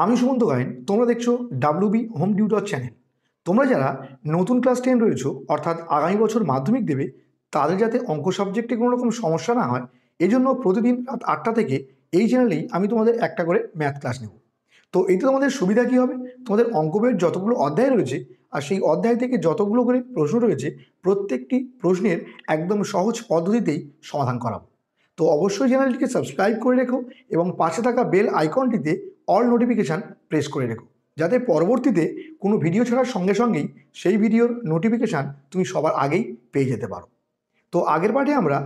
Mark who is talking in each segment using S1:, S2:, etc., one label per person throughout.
S1: আমি সুমন্ত গায়েন, তোমরা দেখছো ডাব্লিউবি হোম টিউটর চ্যানেল। তোমরা যারা নতুন ক্লাস 10 রয়েছো, অর্থাৎ আগামী বছর মাধ্যমিক দেবে, তাদের যাতে অঙ্ক সাবজেক্টে কোনো রকম সমস্যা না হয়, এই জন্য প্রতিদিন রাত 8টা থেকে এই চ্যানেলেই আমি তোমাদের একটা করে ম্যাথ ক্লাস নেব। তো এতে তোমাদের সুবিধা কী হবে, তোমাদের অঙ্ক বইয়ের যতগুলো অধ্যায় রয়েছে আর সেই অধ্যায় থেকে যতগুলো করে প্রশ্ন রয়েছে, প্রত্যেকটি প্রশ্নের একদম সহজ পদ্ধতিতেই সমাধান করাবো। তো অবশ্যই চ্যানেলটিকে সাবস্ক্রাইব করে রেখো এবং পাশে থাকা বেল আইকনটিতে অল নোটিফিকেশান প্রেস করে রেখো, যাতে পরবর্তীতে কোনো ভিডিও ছাড়ার সঙ্গে সঙ্গেই সেই ভিডিওর নোটিফিকেশান তুমি সবার আগেই পেয়ে যেতে পারো। তো আগের পার্টে আমরা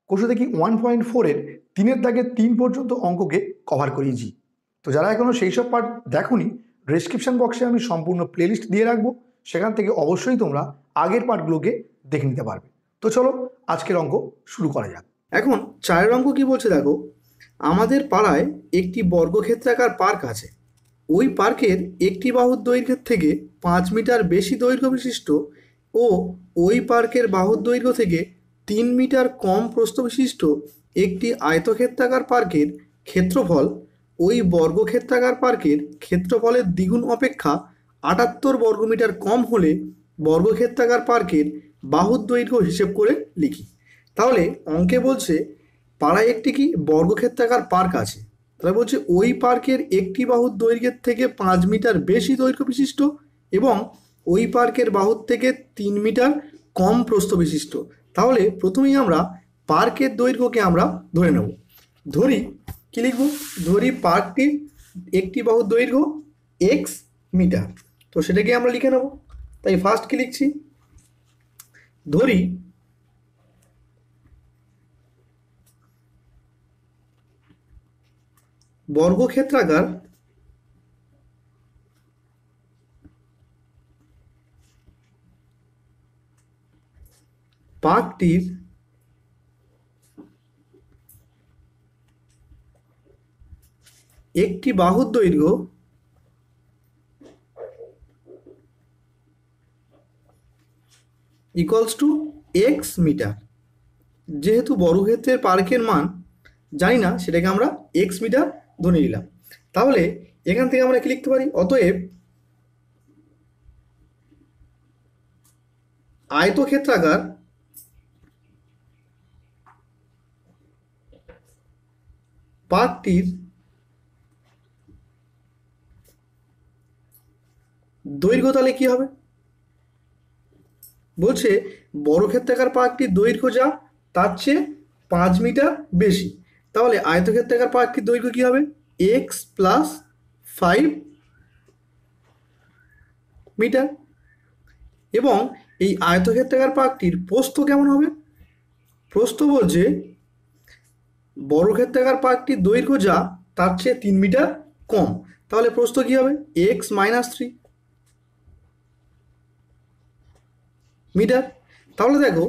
S1: কোষে দেখি 1.4-এর 3-এর দাগের 3 পর্যন্ত অঙ্ককে কভার করিয়েছি। তো যারা এখনও সেই সব পার্ট দেখোনি, ডেসক্রিপশন বক্সে আমি সম্পূর্ণ প্লেলিস্ট দিয়ে রাখবো, সেখান থেকে অবশ্যই তোমরা আগের পার্টগুলোকে দেখে নিতে পারবে। তো চলো আজকের অঙ্ক শুরু করা যাক।
S2: এখন 4 অঙ্ক কি বলছে দেখো, আমাদের পাড়ায় একটি বর্গক্ষেত্রাকার পার্ক আছে। ওই পার্কের একটি বাহুর দৈর্ঘ্যের থেকে 5 মিটার বেশি দৈর্ঘ্য বিশিষ্ট ও ওই পার্কের বাহুর দৈর্ঘ্য থেকে 3 মিটার কম প্রস্থ বিশিষ্ট একটি আয়তক্ষেত্রাকার পার্কের ক্ষেত্রফল ওই বর্গক্ষেত্রাকার পার্কের ক্ষেত্রফলের দ্বিগুণ অপেক্ষা 78 বর্গমিটার কম হলে বর্গক্ষেত্রাকার পার্কের বাহুর দৈর্ঘ্য হিসেব করে লিখি। তাহলে অঙ্কে বলছে পাড়ায় একটি কি বর্গক্ষেত্রাকার পার্ক আছে, তাহলে বলছে ওই পার্কের একটি বাহুর দৈর্ঘ্যের থেকে 5 মিটার বেশি দৈর্ঘ্য বিশিষ্ট এবং ওই পার্কের বাহুর থেকে 3 মিটার কম প্রস্থ বিশিষ্ট। তাহলে প্রথমেই আমরা পার্কের দৈর্ঘ্যকে আমরা ধরে নেব। ধরি কি লিখব, ধরি পার্কটির একটি বাহুর দৈর্ঘ্য x মিটার, তো সেটাকে আমরা লিখে নেব। তাই ফার্স্ট কি লিখছি, ধরি বর্গক্ষেত্রাকার পার্কটির একটি বাহুর দৈর্ঘ্য ইকুয়ালস টু এক্স মিটার। যেহেতু বর্গক্ষেত্রের পার্কের মান জানি না, সেটাকে আমরা এক্স মিটার ধরে নিলাম। তাহলে এখান থেকে আমরা কি লিখতে পারি, অতএব আয়তক্ষেত্রাকার পার্কটির দৈর্ঘ্য তাহলে কি হবে, বলছে বর্গক্ষেত্রাকার পার্কটির দৈর্ঘ্য যা তার চেয়ে 5 মিটার বেশি। তাহলে আয়তক্ষেত্রাকার পার্কটির দৈর্ঘ্য কি হবে, এক্স প্লাস 5 মিটার। এবং এই আয়তক্ষেত্রাকার পার্কটির প্রস্থ কেমন হবে, প্রস্থ বলছে বর্গক্ষেত্রাকার পার্কটির দৈর্ঘ্য যা তার চেয়ে 3 মিটার কম। তাহলে প্রস্থ কি হবে, এক্স মাইনাস 3 মিটার। তাহলে দেখো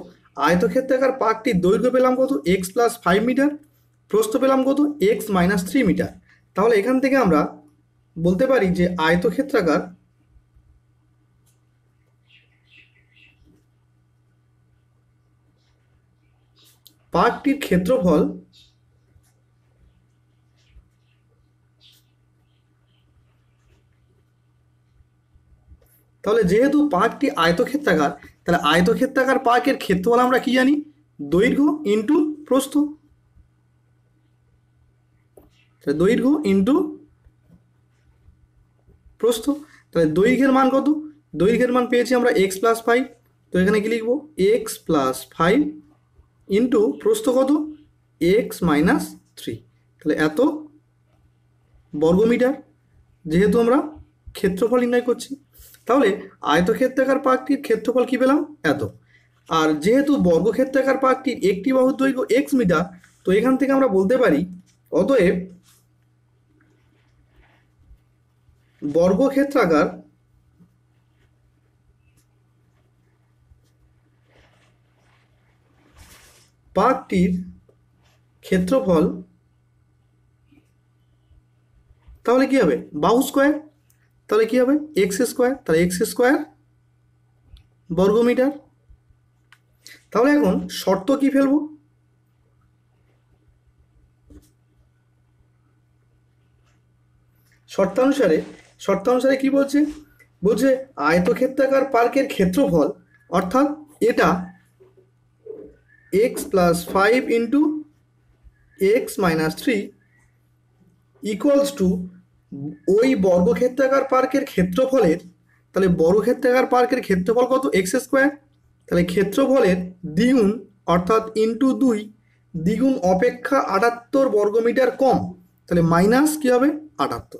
S2: আয়তক্ষেত্রাকার পার্কটির দৈর্ঘ্য পেলাম কত, এক্স প্লাস 5 মিটার, প্রস্থ পেলাম কত, এক্স মাইনাস 3 মিটার। তাহলে এখান থেকে আমরা বলতে পারি যে আয়তক্ষেত্রাকার পার্কটির ক্ষেত্রফল তাহলে যেহেতু পার্কটি আয়তক্ষেত্রাকার, তাহলে আয়তক্ষেত্রাকার পার্কের ক্ষেত্রফল আমরা কি জানি, দৈর্ঘ্য ইন্টু প্রস্থ। দৈর্ঘ্য ইন্টু প্রস্থ, তাহলে দৈর্ঘ্যের মান কত, দৈর্ঘ্যের মান পেয়েছি আমরা এক্স প্লাস 5, তো এখানে কি লিখবো, এক্স প্লাস 5 ইন্টু প্রস্থ কত, এক্স মাইনাস 3। তাহলে এত বর্গমিটার, যেহেতু আমরা ক্ষেত্রফল নির্ণয় করছি। তাহলে আয়তক্ষেত্রাকার পার্কটির ক্ষেত্রফল কি পেলাম, এত। আর যেহেতু বর্গক্ষেত্রাকার পার্কটির একটি বাহুর দৈর্ঘ্য এক্স মিটার, তো এখান থেকে আমরা বলতে পারি অতএব বর্গক্ষেত্রাকার পার্কটির ক্ষেত্রফল তাহলে কি হবে, বাহু স্কোয়ার, তাহলে কি হবে এক্স স্কোয়ার, তাহলে এক্স স্কোয়ার বর্গমিটার। তাহলে এখন শর্ত কি ফেলবো, শর্তানুসারে কি বলছে? বলছে আয়তক্ষেত্রাকার পার্কের ক্ষেত্রফল, অর্থাৎ এটা x plus 5 into x minus 3 equals to ওই বর্গক্ষেত্রাকার পার্কের ক্ষেত্রফলের, তাহলে বর্গক্ষেত্রাকার পার্কের ক্ষেত্রফল কত? X square. তাহলে ক্ষেত্রফলের দ্বিগুণ অর্থাৎ ইন্টু 2, দ্বিগুণ অপেক্ষা 78 বর্গমিটার কম, তাহলে মাইনাস কী হবে? 78।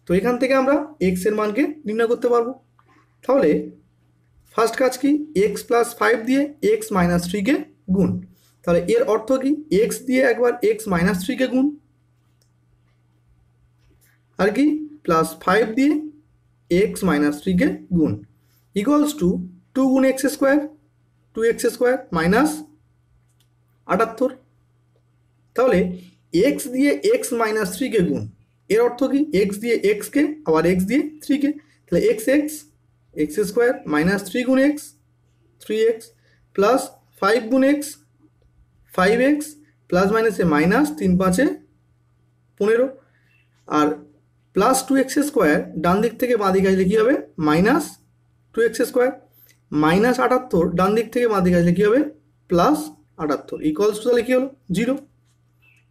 S2: তো এখান থেকে আমরা এক্স এর মানকে নির্ণয় করতে পারবো। তাহলে ফার্স্ট কাজ কি? এক্স প্লাস 5 দিয়ে এক্স মাইনাস 3কে গুণ। তাহলে এর অর্থ কি? এক্স দিয়ে একবার এক্স মাইনাস 3কে গুণ, আর কি প্লাস 5 দিয়ে এক্স মাইনাস 3কে গুণ, ইকুয়ালস টু 2 গুণ x square, 2x square minus 78। তাহলে এক্স দিয়ে এক্স মাইনাস 3কে গুণ, এর অর্থ কি? এক্স দিয়ে এক্সকে আবার এক্স দিয়ে 3কে, তাহলে x x, x square minus 3 গুণ এক্স, 3x প্লাস 5 গুণ এক্স, 5x প্লাস মাইনাসে মাইনাস, 3 5 15, আর প্লাস 2x স্কোয়ার ডান দিক থেকে বাঁ দিকে আসলে কী হবে? মাইনাস 2x স্কোয়ার, মাইনাস 78 ডান দিক থেকে বাঁ দিকে আসলে কী হবে? প্লাস 78, ইকুয়ালস টু তাহলে কী হলো? 0।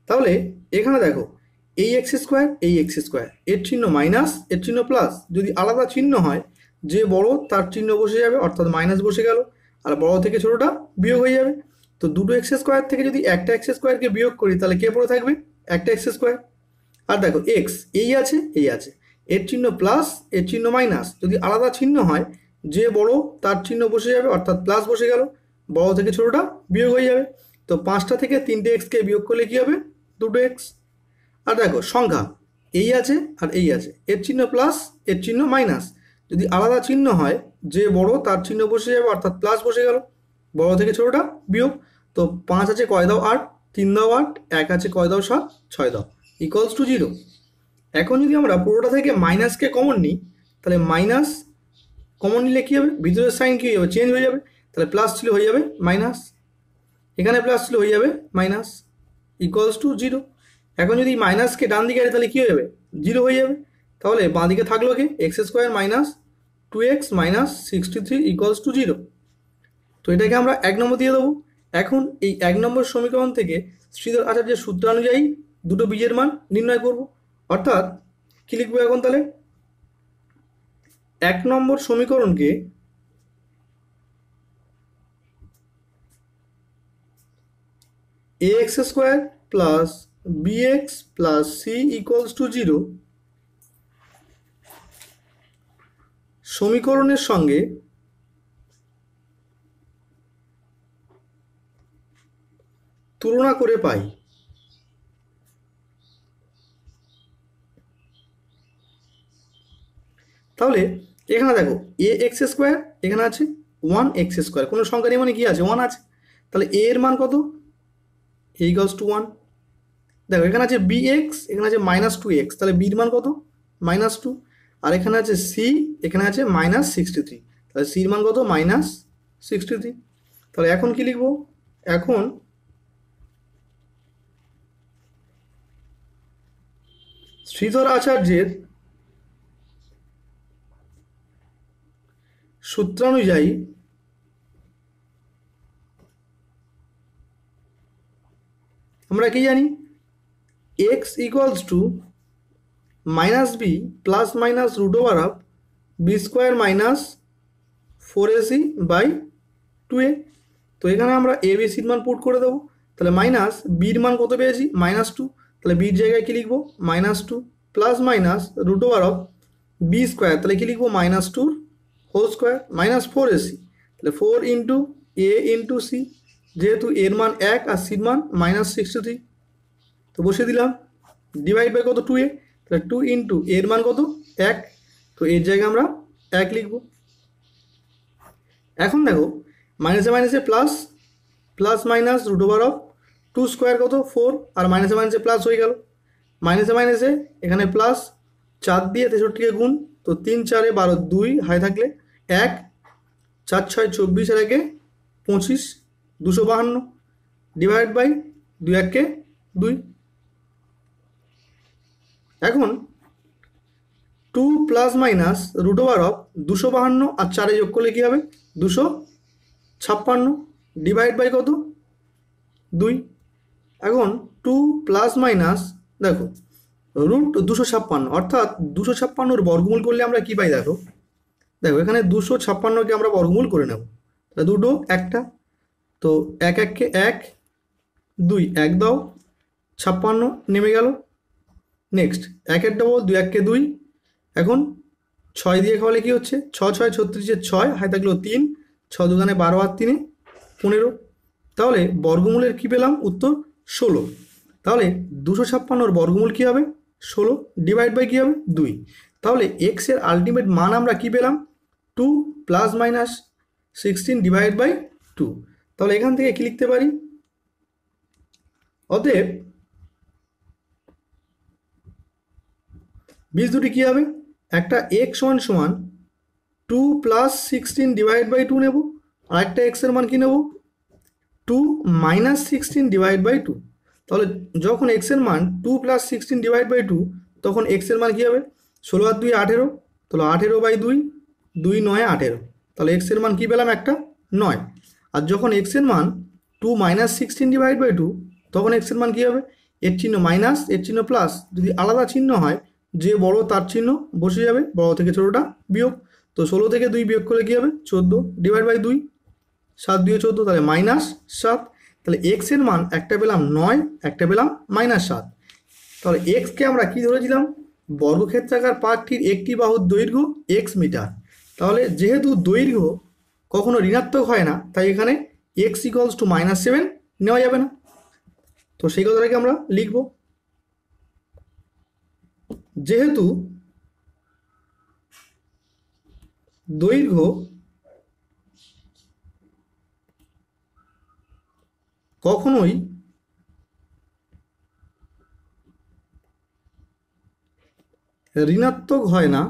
S2: তাহলে এখানে দেখো এই এক্স স্কোয়ার, এই এক্স স্কোয়ার, এর চিহ্ন মাইনাস, এর চিহ্ন প্লাস, যদি আলাদা চিহ্ন হয় যে বড় তার চিহ্ন বসে যাবে, অর্থাৎ মাইনাস বসে গেল, আর বড় থেকে ছোটোটা বিয়োগ হয়ে যাবে। তো দুটো এক্স স্কোয়ার থেকে যদি একটা এক্স স্কোয়ারকে বিয়োগ করি তাহলে কে পড়ে থাকবে? একটা এক্স স্কোয়ার। আর দেখো এক্স এই আছে, এই আছে, এর চিহ্ন প্লাস, এর চিহ্ন মাইনাস, যদি আলাদা চিহ্ন হয় যে বড় তার চিহ্ন বসে যাবে, অর্থাৎ প্লাস বসে গেল, বড় থেকে ছোটোটা বিয়োগ হয়ে যাবে। তো 5টা থেকে 3টে এক্সকে বিয়োগ করলে কী হবে? 2 এক্স। আর দেখো সংখ্যা এই আছে আর এই আছে, এর চিহ্ন প্লাস, এর চিহ্ন মাইনাস, যদি আলাদা চিহ্ন হয় যে বড় তার চিহ্ন বসে যাবে, অর্থাৎ প্লাস বসে গেল, বড় থেকে ছোটোটা বিয়োগ। তো 5 আছে কয় দাও 8, 3 দাও 8, 1 আছে কয় দাও 7, 6 দাও, ইকুয়ালস টু 0। এখন যদি আমরা পুরোটা থেকে মাইনাসকে কমন নিই, তাহলে মাইনাস কমন নিলে কী হবে? ভিতরের সাইন কী হয়ে যাবে? চেঞ্জ হয়ে যাবে। তাহলে প্লাস ছিল হয়ে যাবে মাইনাস, এখানে প্লাস ছিল হয়ে যাবে মাইনাস, ইকুয়ালস টু 0। এখন যদি মাইনাসকে ডান দিকে আনি তাহলে কী হয়ে যাবে? 0 হয়ে যাবে। তাহলে বাঁ দিকে থাকলো কি? X square minus 2x minus 63 equals to 0। তো এটাকে আমরা 1 নম্বর দিয়ে দেবো। এখন এই 1 নম্বর সমীকরণ থেকে শ্রীধর আচার্যের সূত্র অনুযায়ী দুটো বীজের মান নির্ণয় করব। অর্থাৎ কী লিখবো এখন তাহলে? 1 নম্বর সমীকরণকে ax square plus bx plus c equals to 0 সমীকরণের সঙ্গে তুলনা করে পাই। তাহলে এখানে দেখো এ এক্স স্কোয়ার, এখানে আছে 1x স্কোয়ার, কোনো সংখ্যা নেই মানে কি আছে? 1 আছে। তাহলে এ এর মান কত? এ ইকুয়ালস টু 1। দেখো এখানে আছে bx, এখানে আছে মাইনাস 2x, তাহলে বির মান কত? মাইনাস 2। আর এখানে আছে c, এখানে আছে মাইনাস 63, তাহলে সির মান কত? মাইনাস 63। তাহলে এখন কি লিখবো? এখন শ্রীধর আচার্যের সূত্রানুযায়ী আমরা কি জানি? x equals to minus b plus minus root over of b square minus 4ac by 2a। তো এখানে আমরা এ বি সির মান পুট করে দেবো। তাহলে মাইনাস বির মান কত পেয়েছি? মাইনাস 2, তাহলে বির জায়গায় কী লিখবো? Minus 2 plus minus root over of b square, তাহলে কী লিখবো? Minus 2 whole square minus 4ac, তাহলে 4 ইন্টু এ ইন্টু সি, যেহেতু এর মান 1 আর সির মান মাইনাস 63, তো বসে দিলাম। ডিভাইড বাই কত? 2a, তাহলে 2 ইন্টু এর মান কত? 1, তো এর জায়গায় আমরা 1 লিখব। এখন দেখো মাইনাসে মাইনাসে plus, plus minus root over of 2 square কত? 4, আর মাইনাসে মাইনাসে প্লাস হয়ে গেল, মাইনাসে মাইনাসে এখানে প্লাস, 4 দিয়ে 63কে গুণ, তো 3 4 12, 2 হাই থাকলে 1, 4 6 24 আর 1 25, 252, ডিভাইড বাই 2 1 2। এখন 2 ± √252 আর 4 যোগ করলে কী হবে 256 ডিভাইড বাই কত 2। এখন 2 ± দেখো √256 অর্থাৎ 256 বর্গমূল করলে আমরা কী পাই দেখো দেখো এখানে 256কে আমরা বর্গমূল করে নেব তাহলে দুটো একটা তো 1 1 1 2 1 দাও 56 নেমে গেল। নেক্সট 1 এর ডবল 2 1 2 এখন 6 দিয়ে খাওয়ালে কি হচ্ছে 6 6 36 6 হাই থাকলো 3 6 দুগানে 12 আর 3 15। তাহলে বর্গমূলের কি পেলাম উত্তর 16। তাহলে 256 বর্গমূল কী হবে 16 ডিভাইড বাই কী হবে 2। তাহলে এক্স এর আলটিমেট মান আমরা কি পেলাম 2 ± 16 ডিভাইড বাই 2। তাহলে এখান থেকে কি লিখতে পারি অতএব বীজ দুটি কী হবে একটা এক্স সমান 2 + 16 ডিভাইড বাই 2 নেব আর একটা এক্সের মান কী নেব 2 - 16 ডিভাইড বাই 2। তাহলে যখন এক্সের মান 2 + 16 ডিভাইড বাই 2 তখন এক্সের মান কী হবে 16 আর 2 18 তাহলে 18 বাই 2 2 9 18 তাহলে এক্সের মান কী পেলাম একটা 9। আর যখন এক্সের মান 2 - 16 ডিভাইড বাই 2 তখন এক্সের মান কী হবে এর চিহ্ন মাইনাস এর চিহ্ন প্লাস যদি আলাদা চিহ্ন হয় যে বড় তার চিহ্ন বসে যাবে বড় থেকে ছোটোটা বিয়োগ। তো 16 থেকে 2 বিয়োগ করলে কী হবে 14 ডিভাইড বাই 2 7 2 14 তাহলে -7। তাহলে এক্স এর মান একটা পেলাম 9 একটা পেলাম -7। তাহলে এক্সকে আমরা কি ধরেছিলাম বর্গক্ষেত্রাকার পার্কটির একটি বাহুর দৈর্ঘ্য এক্স মিটার। তাহলে যেহেতু দৈর্ঘ্য কখনো ঋণাত্মক হয় না তাই এখানে x = -7 নেওয়া যাবে না। তো সেই কথাটাকে আমরা লিখব যেহেতু দৈর্ঘ্য কখনোই ঋণাত্মক হয় না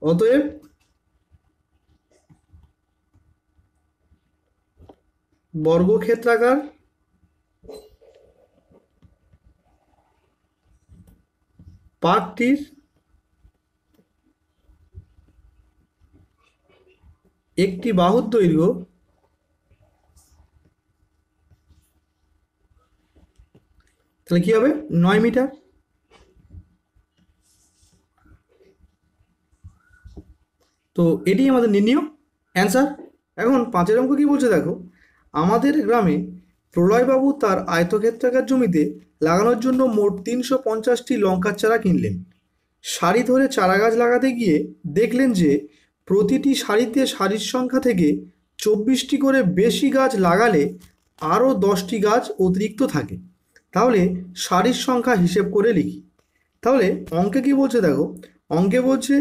S2: অতএব বর্গক্ষেত্রাকার পার্কটির একটি বাহুর দৈর্ঘ্য তাহলে কী হবে 9 মিটার। তো এটি আমাদের নির্ণীয় অ্যান্সার। এখন 5 অঙ্ক কী বলছে দেখো আমাদের গ্রামে প্রলয়বাবু তার আয়তক্ষেত্রাকার জমিতে লাগানোর জন্য মোট 350টি লঙ্কার চারা কিনলেন। সারি ধরে চারা গাছ লাগাতে গিয়ে দেখলেন যে প্রতিটি সারিতে সারির সংখ্যা থেকে 24টি করে বেশি গাছ লাগালে আরও 10টি গাছ অতিরিক্ত থাকে। তাহলে সারির সংখ্যা হিসেব করে লিখি। তাহলে অঙ্কে কি বলছে দেখো অঙ্কে বলছে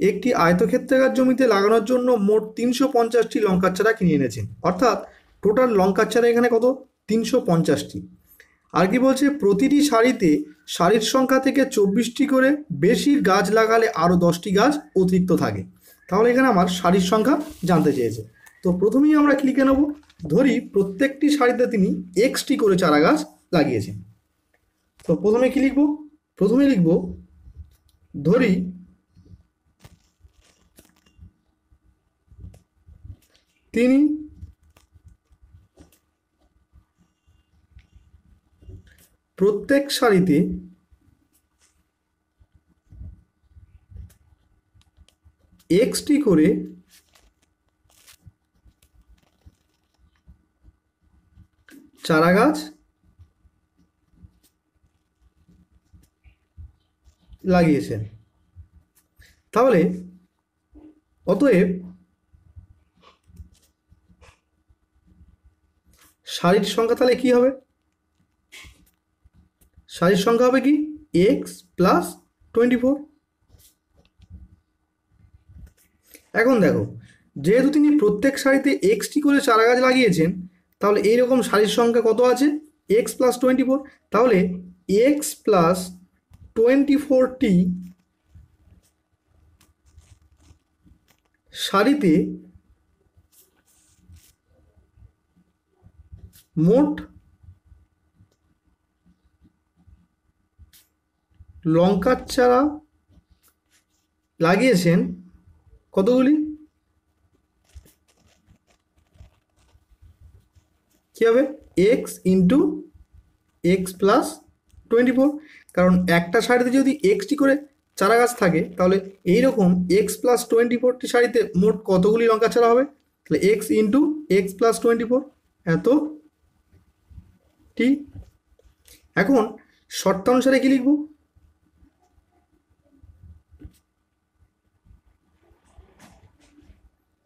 S2: একটি আয়তক্ষেত্রাকার জমিতে লাগানোর জন্য মোট 350টি লঙ্কার চারা কিনে এনেছেন অর্থাৎ টোটাল লঙ্কার চারা এখানে কত 350টি। আর কি বলছে প্রতিটি সারিতে সারির সংখ্যা থেকে 24টি করে বেশি গাছ লাগালে আরও 10টি গাছ অতিরিক্ত থাকে। তাহলে এখানে আমার সারির সংখ্যা জানতে চেয়েছে। তো প্রথমেই আমরা কি লিখে নেব ধরি প্রত্যেকটি সারিতে তিনি এক্সটি করে চারা গাছ লাগিয়েছেন। তো প্রথমে কি লিখব প্রথমে লিখব ধরি তিনি প্রত্যেক সারিতে এক্সটি করে চারা গাছ লাগিয়েছেন। তাহলে অতএব সারির সংখ্যা তাহলে কি হবে সারির সংখ্যা হবে কি এক্স প্লাস 24। এখন দেখো যেহেতু তিনি প্রত্যেক সারিতে এক্সটি করে চারা গাছ লাগিয়েছেন তাহলে এইরকম সারির সংখ্যা কত আছে এক্স প্লাস 24। তাহলে এক্স প্লাস 24টি সারিতে মোট লঙ্কার চারা লাগিয়েছেন কতগুলি, কী হবে এক্স ইন্টু এক্স প্লাস 24, কারণ একটা সারিতে যদি এক্সটি করে চারা গাছ থাকে তাহলে এইরকম এক্স প্লাস 24টি সারিতে মোট কতগুলি লঙ্কা চারা হবে, তাহলে এক্স ইন্টু এক্স প্লাস 24 এত টি। এখন শর্তানুসারে কি লিখব,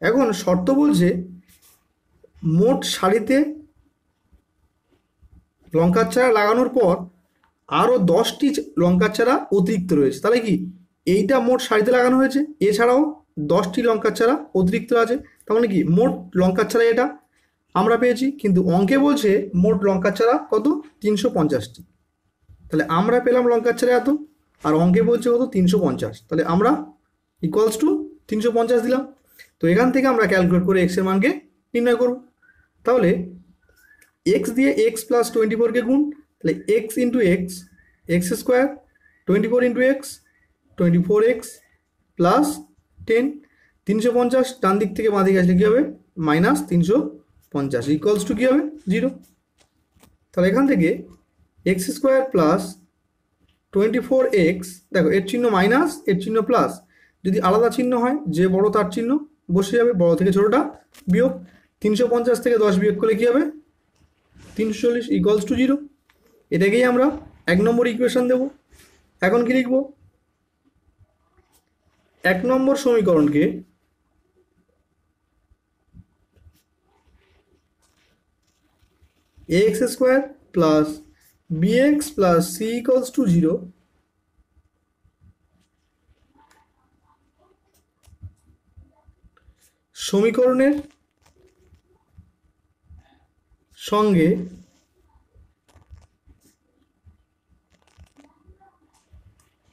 S2: এখন শর্ত বলছে মোট সারিতে লঙ্কার চারা লাগানোর পর আরও 10টি লঙ্কার চারা অতিরিক্ত রয়েছে, তাহলে কি এইটা মোট সারিতে লাগানো হয়েছে, এছাড়াও 10টি লঙ্কার চারা অতিরিক্ত আছে, তার মানে কি মোট লঙ্কার চারা এটা আমরা পেয়েছি, কিন্তু অঙ্কে বলছে মোট লঙ্কার চারা কত 350টি, তাহলে আমরা পেলাম লঙ্কার চারা এত, আর অঙ্কে বলছে কত 350, তাহলে আমরা ইকুয়ালস টু 350 দিলাম। তো এখান থেকে আমরা ক্যালকুলেট করে এক্সের মানকে নির্ণয় করব। তাহলে এক্স দিয়ে এক্স প্লাস 24কে গুণ, তাহলে x into x x square, 24 into x 24x plus 10, 350 ডান দিক থেকে বাঁ দিকে আসলে কী হবে মাইনাস 350 ইকুয়ালস টু কী হবে 0। তাহলে এখান থেকে এক্স স্কোয়ার প্লাস 24x, দেখো এর চিহ্ন মাইনাস এর চিহ্ন প্লাস, যদি আলাদা চিহ্ন হয় যে বড় তার চিহ্ন বসে যাবে, বড় থেকে ছোটোটা বিয়োগ, 350 থেকে 10 বিয়োগ করলে কী হবে 340 ইকুয়ালস টু 0। এটাকেই আমরা 1 নম্বর ইকুয়েশন দেব। এখন কি লিখব, 1 নম্বর সমীকরণকে ax square plus bx plus c equals to 0 সমীকরণের সঙ্গে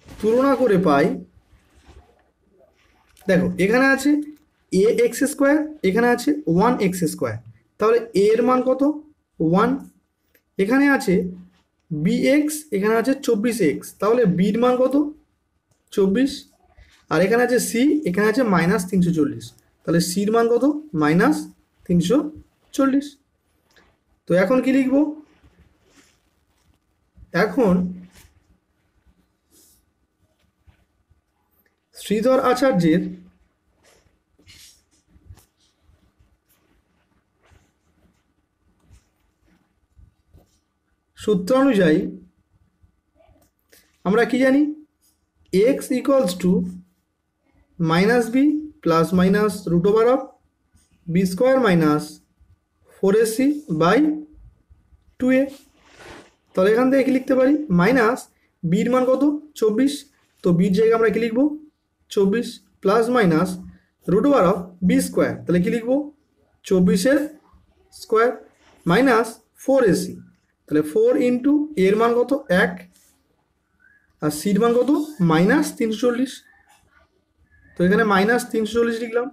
S2: তুলনা করে পাই, দেখো এখানে আছে এ এক্স স্কোয়ার, এখানে আছে 1x স্কোয়ার, তাহলে এ এর মান কত 1, এখানে আছে bx, এখানে আছে 24x, তাহলে বির মান কত 24, আর এখানে আছে c, এখানে আছে মাইনাস 340, তাহলে সির মান কত মাইনাস 340। তো এখন কি লিখব, এখন শ্রীধর আচার্যের সূত্র অনুযায়ী আমরা কি জানি, x equals to minus b plus minus root over of b square minus 4ac by 2a। তাহলে এখান থেকে কি লিখতে পারি, মাইনাস বির মান কত 24, তো বির জায়গায় আমরা কি লিখব 24 plus minus root over of b square, তাহলে কি লিখব 24 স্কোয়ার মাইনাস 4ac, তাহলে 4 ইন্টু এর মান কত 1 আর সির মান কত মাইনাস 340, তো এখানে মাইনাস 340 লিখলাম,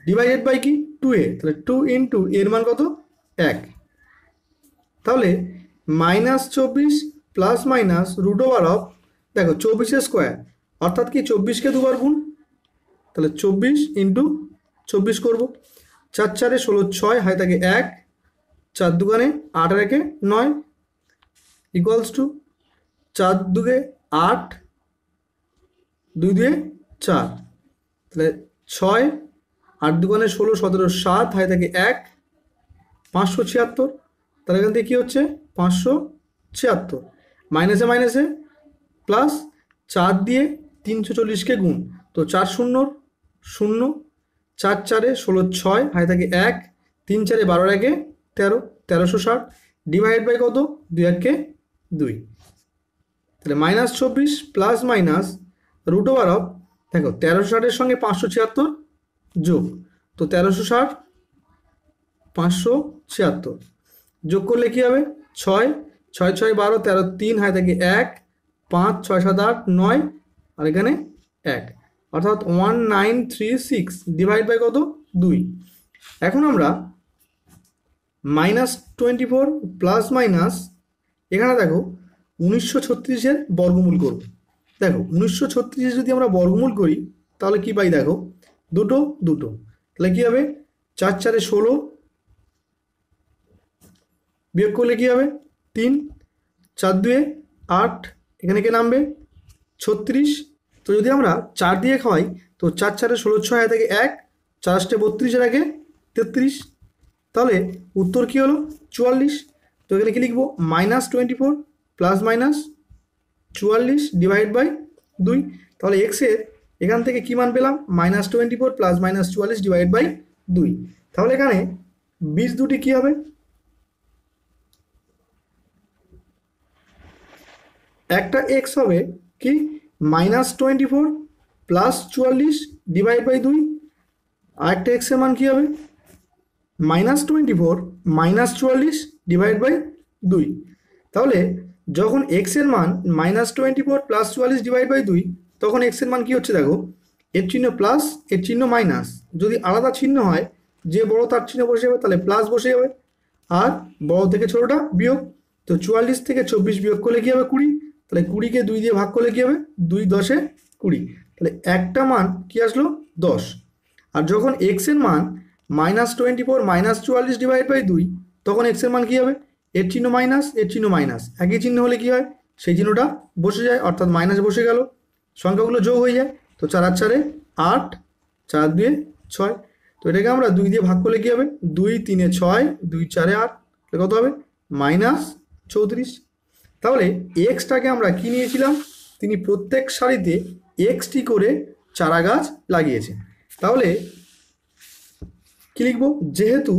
S2: ডিভাইডেড বাই কি 2a, তাহলে 2 ইন্টু এর মান কত 1, তাহলে minus 24 plus minus root over of, দেখো 24 স্কোয়ার অর্থাৎ কি 24কে দুবার গুণ, তাহলে 24 ইন্টু 24 করবো, 4 4 16 6 হয় থাকে 1, 4 দুগানে 8 আর 1 9 ইকুয়ালস টু 4 দুগে 8 2 2 4, তাহলে 6 8 দুগানে 16 17 7 হয় থাকে 1 576, তাহলে এখান থেকে কী হচ্ছে 576, মাইনাসে মাইনাসে প্লাস 4 দিয়ে 340কে গুণ, তো 4 0 0, 4 4 16 6 হয় থাকে 1, 3 4 12 1 13, 1360 ডিভাইড বাই কত 2 1 2, তাহলে minus 24 plus minus root over of, দেখো 1360 সঙ্গে 576 যোগ, তো 1360 576 যোগ করলে কী হবে 6 6 6 12 13 3 হয় থাকে 1 5 6 7 8 9 আর এখানে 1, অর্থাৎ 1936 ডিভাইড বাই কত 2। এখন আমরা মাইনাস 24 প্লাস মাইনাস, এখানে দেখো 1936-এর বর্গমূল করব। দেখো 1936 যদি আমরা বর্গমূল করি তাহলে কি পাই দেখো, দুটো দুটো, তাহলে কি হবে 4 4 16, বিয়োগ করলে কি হবে 3, 4 2 8, এখানে কে নামবে 36। তো যদি আমরা 4 দিয়ে খাওয়াই তো 4 4 16 6 থেকে 1, 4 8 32 এর আগে 33, তাহলে উত্তর কি হলো 44। তো এখানে কি লিখবো -24 প্লাস মাইনাস 44 ডিভাইড বাই 2। তাহলে এক্স এর এখান থেকে কি মান পেলাম -24 প্লাস মাইনাস 44 ডিভাইড বাই 2। তাহলে এখানে বীজ দুটি কি হবে, একটা এক্স হবে কি -24 প্লাস 44 ডিভাইড বাই 2, আর একটা এক্স এর মান কি হবে -24 মাইনাস 44 ডিভাইড বাই 2। তাহলে যখন এক্স এর মান -24 প্লাস 44 ডিভাইড বাই 2, তখন এক্স এর মান কি হচ্ছে দেখো, এর চিহ্ন প্লাস এর চিহ্ন মাইনাস, যদি আলাদা চিহ্ন হয় যে বড় তার চিহ্ন বসে যাবে, তাহলে প্লাস বসে যাবে, আর বড় থেকে ছোটটা বিয়োগ। তো 44 থেকে 24 বিয়োগ করলে কি হবে 20, তাহলে 20কে 2 দিয়ে ভাগ করলে কি হবে 2 10 20, তাহলে একটা মান কি আসলো 10। আর যখন এক্স এর মান -24 মাইনাস 44 ডিভাইড বাই 2, তখন এক্স এর মান কি হবে, এর চিহ্ন মাইনাস এর চিহ্ন মাইনাস, একই চিহ্ন হলে কি হয় সেই চিহ্নটা বসে যায়, অর্থাৎ মাইনাস বসে গেল, সংখ্যাগুলো যোগ হয়ে যায়। তো 4 আর 4 8, 4 2 6, তো এটাকে আমরা 2 দিয়ে ভাগ করলে কি হবে 2 3 6, 2 4 8, তাহলে কত হবে -34। তাহলে এক্সটাকে আমরা কি নিয়েছিলাম, তিনি প্রত্যেক সারিতে এক্সটি করে চারা গাছ লাগিয়েছেন। তাহলে কি লিখবো, যেহেতু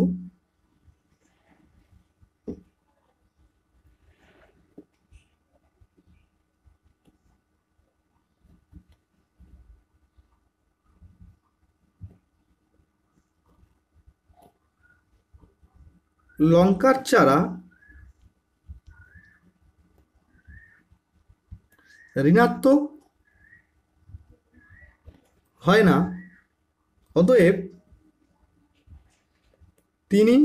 S2: লঙ্কার চারা ঋণাত্মক হয় না, অতএব তিনি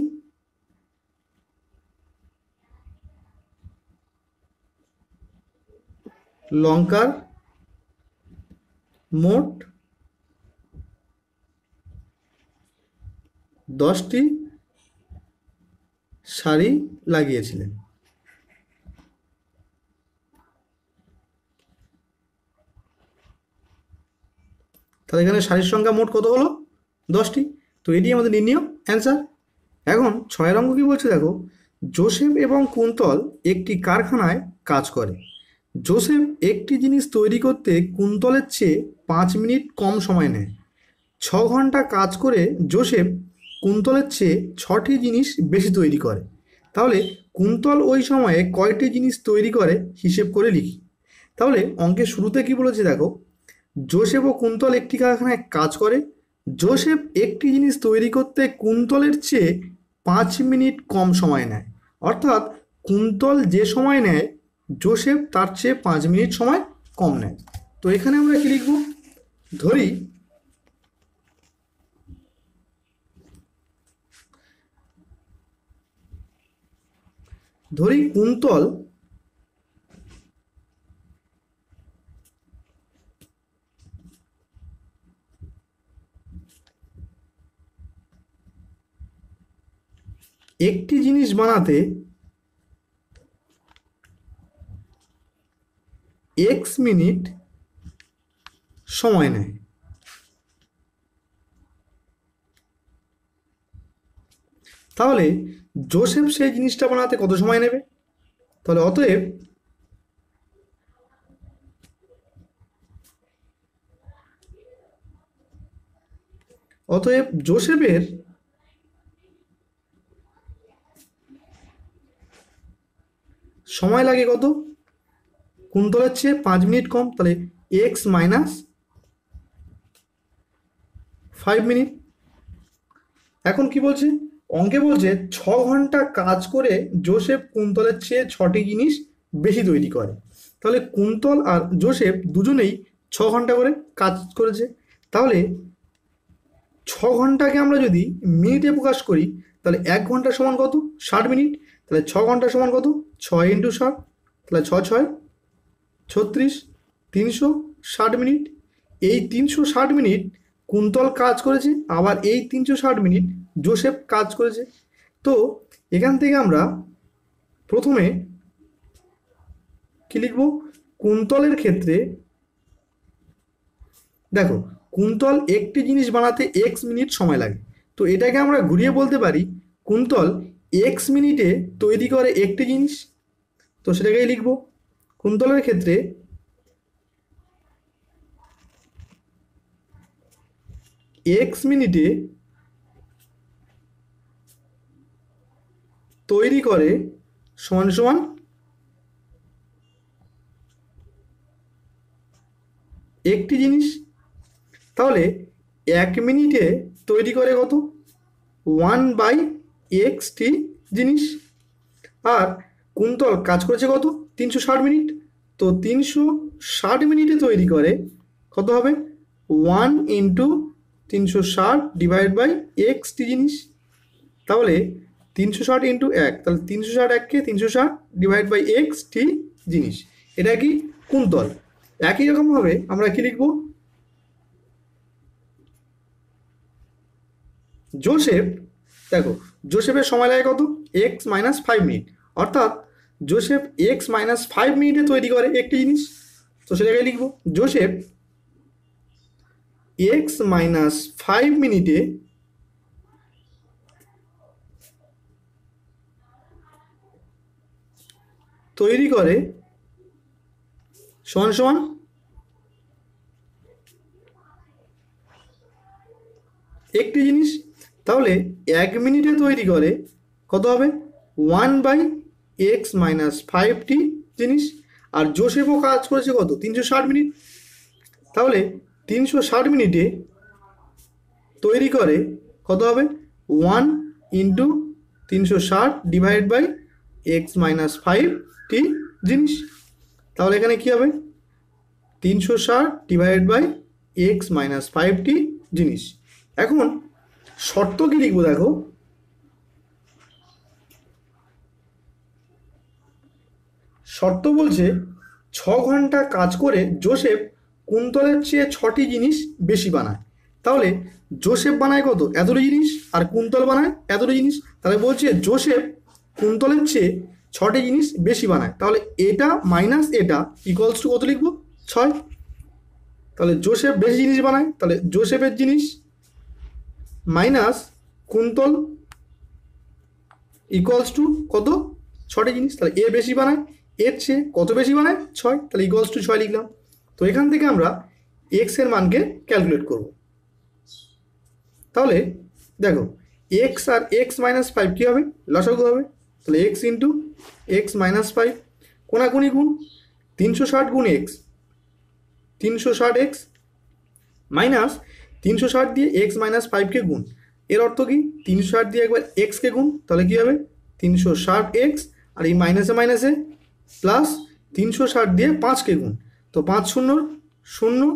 S2: লঙ্কার মোট 10টি সারি লাগিয়েছিলেন। তাহলে এখানে সারির সংখ্যা মোট কত হলো 10টি। তো এটি আমাদের নির্ণয় অ্যান্সার। এখন 6 অঙ্ক কি বলছে দেখো, জোসেফ এবং কুন্তল একটি কারখানায় কাজ করে। জোসেফ একটি জিনিস তৈরি করতে কুন্তলের চেয়ে 5 মিনিট কম সময় নেয়। 6 ঘন্টা কাজ করে জোসেফ কুন্তলের চেয়ে 6টি জিনিস বেশি তৈরি করে। তাহলে কুন্তল ওই সময়ে কয়টি জিনিস তৈরি করে হিসেব করে লিখি। তাহলে অঙ্কের শুরুতে কি বলেছে দেখো, জোসেফ ও কুন্তল একটি কারখানায় কাজ করে। জোসেফ একটি জিনিস তৈরি করতে কুন্তলের চেয়ে 5 মিনিট কম সময় নেয়, অর্থাৎ কুন্তল যে সময় নেয় জোসেফ তার চেয়ে 5 মিনিট সময় কম নেয়। তো এখানে আমরা কি লিখব, ধরি কুন্তল একটি জিনিস বানাতে x মিনিট সময় নেয়। তাহলে জোসেফ সেই জিনিসটা বানাতে কত সময় নেবে, তাহলে অতএব জোসেফের সময় লাগে কত, কুন্তলের চেয়ে 5 মিনিট কম, তাহলে x মাইনাস 5 মিনিট। এখন কি বলছে, অঙ্কে বলছে 6 ঘন্টা কাজ করে জোসেফ কুন্তলের চেয়ে 6টি জিনিস বেশি তৈরি করে। তাহলে কুন্তল আর জোসেফ দুজনেই 6 ঘন্টা করে কাজ করেছে। তাহলে 6 ঘন্টাকে আমরা যদি মিনিটে প্রকাশ করি, তাহলে 1 ঘন্টা সমান কত 60 মিনিট, তাহলে 6 ঘন্টা সমান কত 6 × 60, তাহলে 6×6 = 36 মিনিট। এই 360 মিনিট কুন্তল কাজ করেছে, আবার এই 360 মিনিট জোসেফ কাজ করেছে। তো এখান থেকে আমরা প্রথমে কি লিখব? কুন্তলের ক্ষেত্রে দেখো, কুন্তল একটি জিনিস বানাতে x মিনিট সময় লাগে। তো এটাকে আমরা ঘুরিয়ে বলতে পারি কুন্তল x মিনিটে তৈরি করে একটি জিনিস। তো সেটাকেই লিখব। কুন্তলের ক্ষেত্রে x মিনিটে তৈরি করে সমান সমান একটি জিনিস। তাহলে 1 মিনিটে তৈরি করে কত? 1/xt জিনিস। আর কুন্তল কাজ করেছে কত? 360 মিনিট। তো 360 মিনিটে তৈরি করে কত হবে? 1 × 360 / xt জিনিস। তাহলে 360 × 1, তাহলে 360 360 / xt জিনিস। এটা কি? কুন্তল। একই রকমভাবে আমরা কি লিখব? জোসেফ, দেখো জোসেফের সময় লাগে কত? x - 5 minute. অর্থাৎ জোসেফ x - 5 মিনিটে তৈরি করে একটি জিনিস। তো সেটাকে লিখব। জোসেফ x - 5 মিনিটে তৈরি করে সমান সমান একটি জিনিস। তাহলে 1 মিনিটে তৈরি করে কত হবে? 1/x - 5t জিনিস। আর জোসেফও কাজ করেছে কত? 360 মিনিট। তাহলে 360 মিনিটে তৈরি করে কত হবে? 1 × 360 / x - 5t জিনিস। তাহলে এখানে কি হবে? 360 / x - 5t জিনিস। এখন শর্ত কি লিখব? দেখো, শর্ত বলছে 6 ঘন্টা কাজ করে জোসেফ কুন্তলের চেয়ে 6টি জিনিস বেশি বানায়। তাহলে জোসেফ বানায় কত? এতটি জিনিস। আর কুন্তল বানায় এতটি জিনিস। তাহলে বলছে জোসেফ কুন্তলের চেয়ে 6টি জিনিস বেশি বানায়। তাহলে এটা মাইনাস এটা ইকুয়ালস টু কত লিখব? 6। তাহলে জোসেফ বেশি জিনিস বানায়, তাহলে জোসেফের জিনিস মাইনাস কুন্তল ইকুয়ালস টু কত? 6টি জিনিস। তাহলে এ বেশি বানায়, এর চেয়ে কত বেশি বানায়? 6। তাহলে ইকুয়ালস টু 6 লিখলাম। তো এখান থেকে আমরা এক্স এর মানকে ক্যালকুলেট করব। তাহলে দেখো, এক্স আর x - 5 কী হবে? লসাগু হবে। তাহলে x × x - 5 কোনাকুনি গুণ 360 × x, 360x মাইনাস 360 দিয়ে x - 5কে গুণ। এর অর্থ কি? 360 দিয়ে একবার এক্সকে গুণ, তাহলে কী হবে? 360x। আর এই মাইনাসে মাইনাসে প্লাস 360 দিয়ে 5কে গুণ। তো 5 × 0 = 0,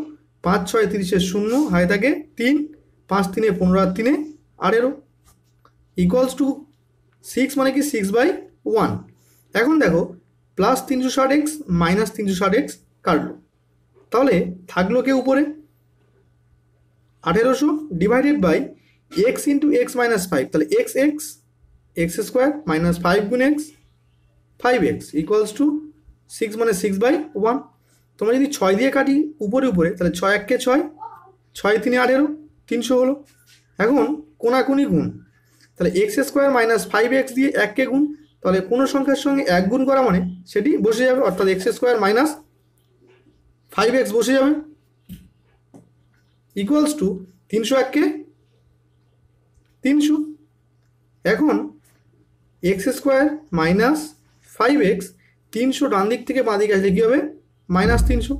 S2: 5 × 6 = 30, 0 হাতে থাকে 3, 5 × 3 = 15, আর 3 = 18 ইকুয়ালস টু 6, মানে কি 6/1। এখন দেখো, প্লাস 360x মাইনাস 360x কাটলো। তাহলে থাকলো কে উপরে? 1800 ডিভাইডেড বাই x × x - 5। তাহলে x x² minus 5 × x 5x equals to 6, মানে 6/1। তোমরা যদি 6 দিয়ে কাটি উপরে উপরে, তাহলে 6 × 1 = 6, 6 × 3 = 18, 300 হলো। এখন কোনাকুনি গুণ, তাহলে x² মাইনাস 5x দিয়ে 1কে গুণ। তাহলে কোনো সংখ্যার সঙ্গে 1 গুণ করা মানে সেটি বসে যাবে, অর্থাৎ x² মাইনাস 5x বসে যাবে ইকুয়ালস টু 301কে 300। এখন x² মাইনাস 5x 300 ডান দিক থেকে বাঁ দিকে আসলে কী হবে? -300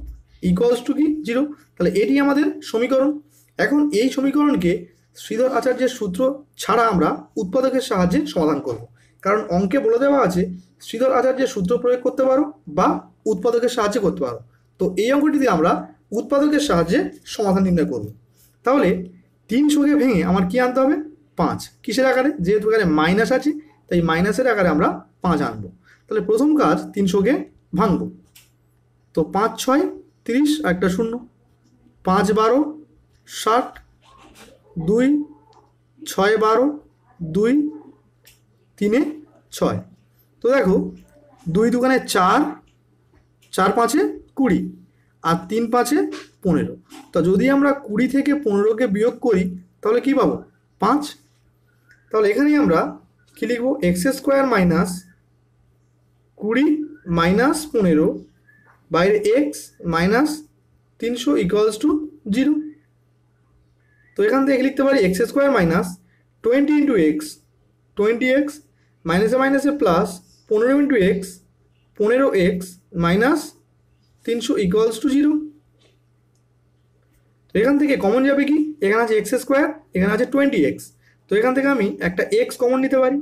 S2: ইকুয়ালস টু কি? 0। তাহলে এটি আমাদের সমীকরণ। এখন এই সমীকরণকে শ্রীধর আচার্যের সূত্র ছাড়া আমরা উৎপাদকের সাহায্যে সমাধান করব। কারণ অঙ্কে বলে দেওয়া আছে শ্রীধর আচার্যের সূত্র প্রয়োগ করতে পারো বা উৎপাদকের সাহায্যে করতে পারো। তো এই অঙ্কটিতে আমরা উৎপাদকের সাহায্যে সমাধান নির্ণয় করব। তাহলে 300কে ভেঙে আমার কি আনতে হবে? 5। কিসের আকারে? যেহেতু এখানে মাইনাস আছে, তাই মাইনাসের আকারে আমরা 5 আনবো। তাহলে প্রথম কাজ 300কে ভাঙব। তো 5 6 30 একটা শূন্য, 5 12 60, 2 6 12, 2 3 6। তো দেখো 2 দুগুণে 4, 4 5 20 আর 3 5 15। তো যদি আমরা 20 থেকে 15কে বিয়োগ করি তাহলে কি পাবো? 5। তাহলে এখানেই আমরা কি লিখবো? এক্স স্কোয়ার মাইনাস 20 মাইনাস 15 বাইরে এক্স মাইনাস 300 ইকুয়ালস টু 0। তো এখান থেকে লিখতে পারি x square minus 20 into x, 20x মাইনাসে মাইনাসে plus 15 into x, 15x minus 300 equals to 0। তো এখান থেকে কমন যাবে কি? এখানে আছে এক্স স্কোয়ার, এখানে আছে 20x। তো এখান থেকে আমি একটা এক্স কমন নিতে পারি।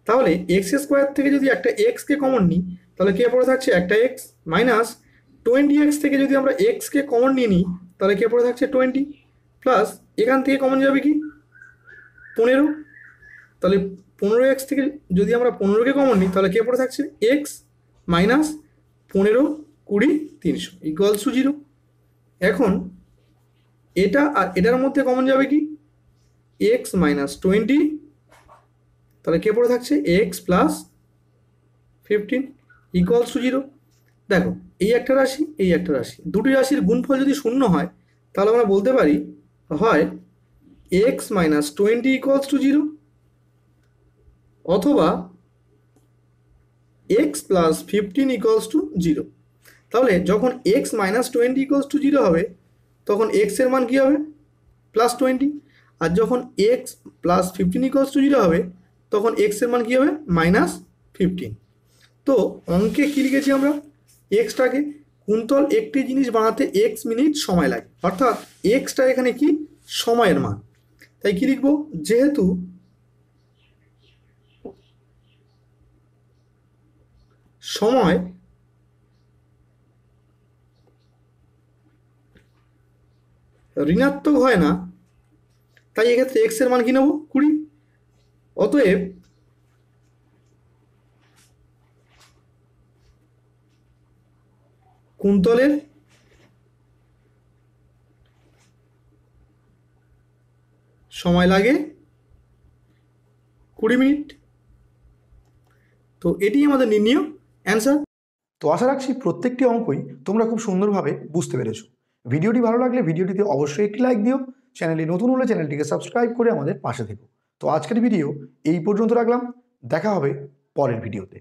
S2: তাহলে এক্স স্কোয়ার থেকে যদি একটা এক্সকে কমন নিই তাহলে কে পড়ে থাকছে? একটা এক্স মাইনাস 20x থেকে যদি আমরা এক্সকে কমন নিয়ে নিই তাহলে কে পড়ে থাকছে? 20 প্লাস এখান থেকে কমন যাবে কি? 15। তাহলে 15x থেকে যদি আমরা 15কে কমন নিই তাহলে কে পড়ে থাকছে? X minus 15 20 300 equals to 0। এখন এটা আর এটার মধ্যে কমন যাবে কি? এক্স মাইনাস 20, তাহলে কে পড়ে থাকছে? X plus 15 equals to 0। দেখো এই একটা রাশি, এই একটা রাশি, দুটি রাশির গুণফল যদি শূন্য হয় তাহলে আমরা বলতে পারি হয় এক্স মাইনাস 20 ইকুয়ালস টু 0 অথবা এক্স প্লাস 15 ইকুয়ালস টু 0। তাহলে যখন এক্স মাইনাস 20 ইকুয়ালস টু 0 হবে তখন এক্স এর মান কী হবে? প্লাস 20। আর যখন এক্স প্লাস 15 ইকুয়ালস টু 0 হবে তখন এক্স এর মান কী হবে? মাইনাস 15। তো অঙ্কে কী লিখেছি আমরা? এক্সটাকে কুন্তল একটি জিনিস বানাতে এক্স মিনিট সময় লাগে, অর্থাৎ এক্সটা এখানে কি? সময়ের মান। তাই কি লিখবো? যেহেতু সময় ঋণাত্মক হয় না তাই এক্ষেত্রে এক্স এর মান কি নেব? 20। অতএব কুন্তলের সময় লাগে 20 মিনিট। তো এটি আমাদের নির্ণয় অ্যান্সার।
S1: তো আশা রাখছি প্রত্যেকটি অঙ্কই তোমরা খুব সুন্দরভাবে বুঝতে পেরেছো। ভিডিওটি ভালো লাগলে ভিডিওটিতে অবশ্যই একটি লাইক দিও, চ্যানেলে নতুন হলে চ্যানেলটিকে সাবস্ক্রাইব করে আমাদের পাশে থেকো। তো আজকের ভিডিও এই পর্যন্ত রাখলাম, দেখা হবে পরের ভিডিওতে।